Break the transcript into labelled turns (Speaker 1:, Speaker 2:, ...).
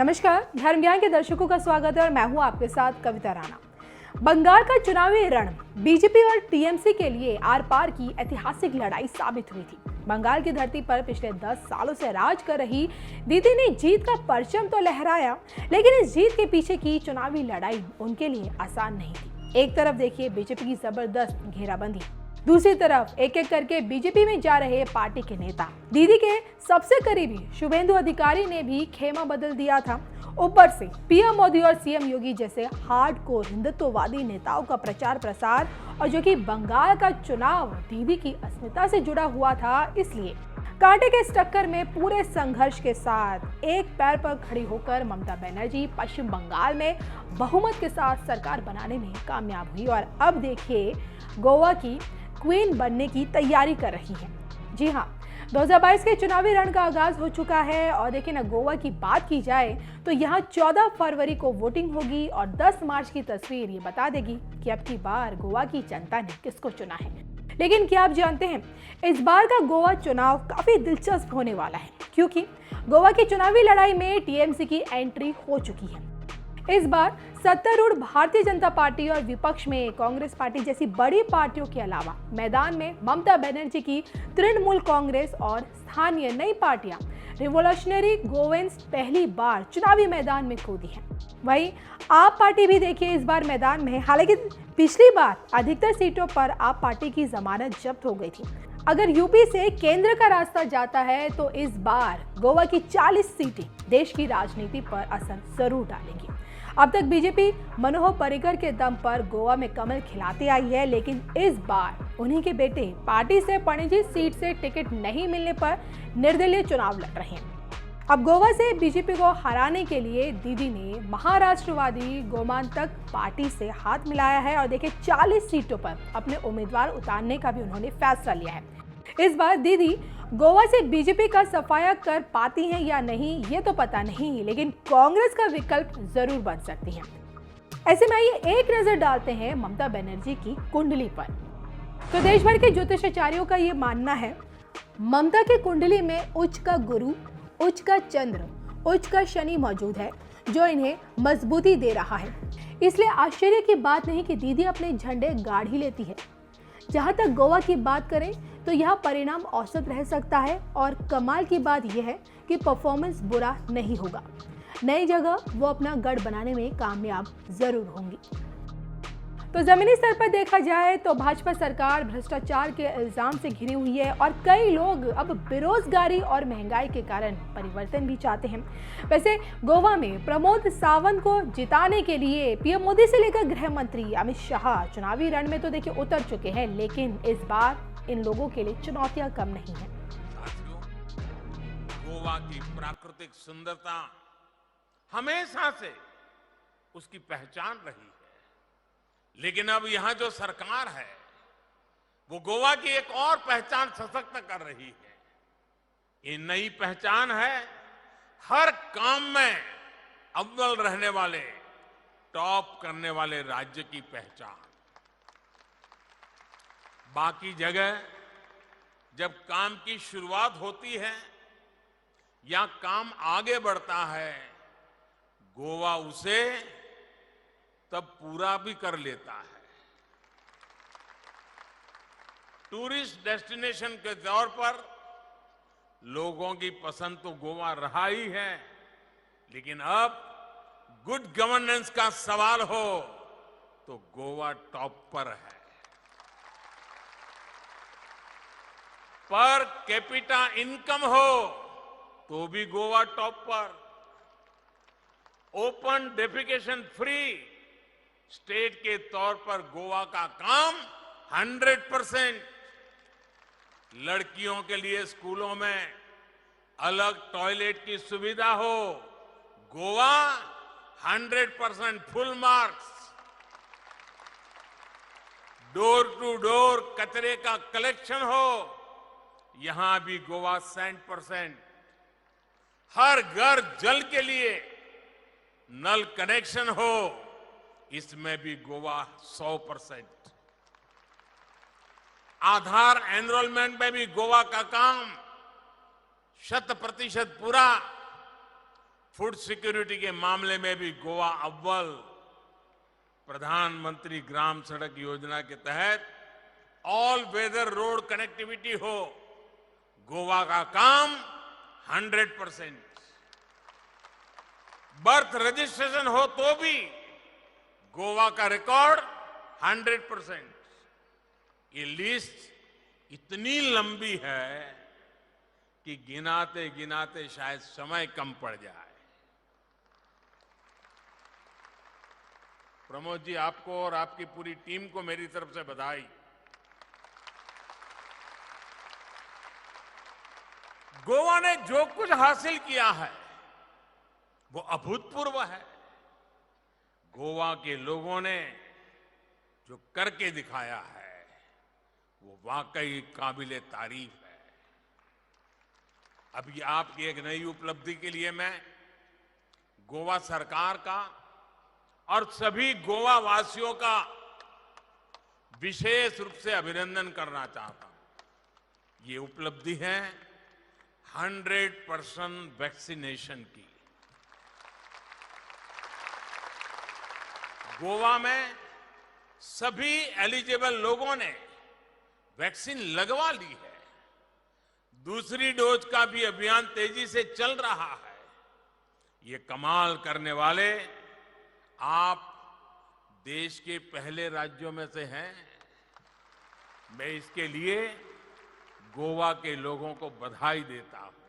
Speaker 1: नमस्कार, धर्म ज्ञान के दर्शकों का स्वागत है और मैं हूं आपके साथ कविता राणा। बंगाल का चुनावी रण बीजेपी और टीएमसी के लिए आर पार की ऐतिहासिक लड़ाई साबित हुई थी। बंगाल की धरती पर पिछले 10 सालों से राज कर रही दीदी ने जीत का परचम तो लहराया, लेकिन इस जीत के पीछे की चुनावी लड़ाई उनके लिए आसान नहीं थी। एक तरफ देखिए बीजेपी की जबरदस्त घेराबंदी, दूसरी तरफ एक एक करके बीजेपी में जा रहे पार्टी के नेता। दीदी के सबसे करीबी शुभेंदु अधिकारी ने भी खेमा बदल दिया था। ऊपर से पीएम मोदी और सीएम योगी जैसे हार्डकोर हिंदुत्ववादी नेताओं का प्रचार प्रसार, और जो कि बंगाल का चुनाव दीदी की अस्मिता से जुड़ा हुआ था, इसलिए कांटे के इस टक्कर में पूरे संघर्ष के साथ एक पैर पर खड़ी होकर ममता बनर्जी पश्चिम बंगाल में बहुमत के साथ सरकार बनाने में कामयाब हुई और अब देखिए गोवा की क्वीन बनने की तैयारी कर रही है। जी हाँ, 2022 के चुनावी रण का आगाज हो चुका है और देखिए ना, गोवा की बात की जाए तो यहाँ 14 फरवरी को वोटिंग होगी और 10 मार्च की तस्वीर ये बता देगी कि अब की बार गोवा की जनता ने किसको चुना है। लेकिन क्या आप जानते हैं, इस बार का गोवा चुनाव काफी दिलचस्प होने वाला है, क्योंकि गोवा की चुनावी लड़ाई में टीएमसी की एंट्री हो चुकी है। इस बार सत्तारूढ़ भारतीय जनता पार्टी और विपक्ष में कांग्रेस पार्टी जैसी बड़ी पार्टियों के अलावा मैदान में ममता बनर्जी की तृणमूल कांग्रेस और स्थानीय नई पार्टियां रिवोल्यूशनरी गोवेंस पहली बार चुनावी मैदान में कूदी हैं। वहीं आप पार्टी भी देखिए इस बार मैदान में है। हालांकि पिछली बार अधिकतर सीटों पर आप पार्टी की जमानत जब्त हो गई थी। अगर यूपी से केंद्र का रास्ता जाता है तो इस बार गोवा की 40 सीटें देश की राजनीति पर असर जरूर डालेंगी। अब तक बीजेपी मनोहर पर्रिकर के दम पर गोवा में कमल खिलाती आई है, लेकिन इस बार उन्हीं के बेटे पार्टी से पणजी सीट से टिकट नहीं मिलने पर निर्दलीय चुनाव लड़ रहे हैं। अब गोवा से बीजेपी को हराने के लिए दीदी ने महाराष्ट्रवादी गोमांतक पार्टी से हाथ मिलाया है और देखिए 40 सीटों पर अपने उम्मीदवार उतारने का भी उन्होंने फैसला लिया है। इस बार दीदी गोवा से बीजेपी का सफाया कर पाती हैं या नहीं ये तो पता नहीं, लेकिन कांग्रेस का विकल्प जरूर बन सकती हैं। ऐसे में आइए एक नजर डालते हैं ममता बनर्जी की कुंडली पर। तो देश भर के ज्योतिषाचार्यों का ये मानना है, ममता की कुंडली में उच्च का गुरु, उच्च का चंद्र, उच्च का शनि मौजूद है, जो इन्हें मजबूती दे रहा है। इसलिए आश्चर्य की बात नहीं कि दीदी अपने झंडे गाड़ ही लेती है। जहां तक गोवा की बात करें तो यह परिणाम औसत रह सकता है और कमाल की बात यह है कि परफॉर्मेंस बुरा नहीं होगा। नई जगह वो अपना गढ़ बनाने में कामयाब जरूर होंगी। तो जमीनी स्तर पर देखा जाए तो भाजपा सरकार भ्रष्टाचार के इल्जाम से घिरी हुई है और कई लोग अब बेरोजगारी और महंगाई के कारण परिवर्तन भी चाहते हैं। वैसे गोवा में प्रमोद सावंत को जिताने के लिए पीएम मोदी से लेकर गृह मंत्री अमित शाह चुनावी रण में तो देखिए उतर चुके हैं, लेकिन इस बार इन लोगों के लिए चुनौतियां कम नहीं है।
Speaker 2: गोवा की प्राकृतिक सुंदरता हमेशा से उसकी पहचान रही है, लेकिन अब यहां जो सरकार है वो गोवा की एक और पहचान सशक्त कर रही है। ये नई पहचान है हर काम में अव्वल रहने वाले, टॉप करने वाले राज्य की पहचान। बाकी जगह जब काम की शुरुआत होती है या काम आगे बढ़ता है, गोवा उसे तब पूरा भी कर लेता है। टूरिस्ट डेस्टिनेशन के तौर पर लोगों की पसंद तो गोवा रहा ही है, लेकिन अब गुड गवर्नेंस का सवाल हो तो गोवा टॉप पर है। पर कैपिटा इनकम हो तो भी गोवा टॉप पर। ओपन डेफिकेशन फ्री स्टेट के तौर पर गोवा का काम 100%। लड़कियों के लिए स्कूलों में अलग टॉयलेट की सुविधा हो, Goa 100% full marks. Door to door कचरे का कलेक्शन हो, यहां भी गोवा 100%। हर घर जल के लिए नल कनेक्शन हो, इसमें भी गोवा 100%। आधार एनरोलमेंट में भी गोवा का काम 100% पूरा। फूड सिक्योरिटी के मामले में भी गोवा अव्वल। प्रधानमंत्री ग्राम सड़क योजना के तहत ऑल वेदर रोड कनेक्टिविटी हो, गोवा का काम 100%। बर्थ रजिस्ट्रेशन हो तो भी गोवा का रिकॉर्ड 100%। ये लिस्ट इतनी लंबी है कि गिनाते गिनाते शायद समय कम पड़ जाए। प्रमोद जी, आपको और आपकी पूरी टीम को मेरी तरफ से बधाई। गोवा ने जो कुछ हासिल किया है वो अभूतपूर्व है। गोवा के लोगों ने जो करके दिखाया है वो वाकई काबिले तारीफ है। अभी आपकी एक नई उपलब्धि के लिए मैं गोवा सरकार का और सभी गोवा वासियों का विशेष रूप से अभिनंदन करना चाहता हूं। ये उपलब्धि है 100% वैक्सीनेशन की। गोवा में सभी एलिजिबल लोगों ने वैक्सीन लगवा ली है। दूसरी डोज का भी अभियान तेजी से चल रहा है। ये कमाल करने वाले आप देश के पहले राज्यों में से हैं। मैं इसके लिए गोवा के लोगों को बधाई देता हूं।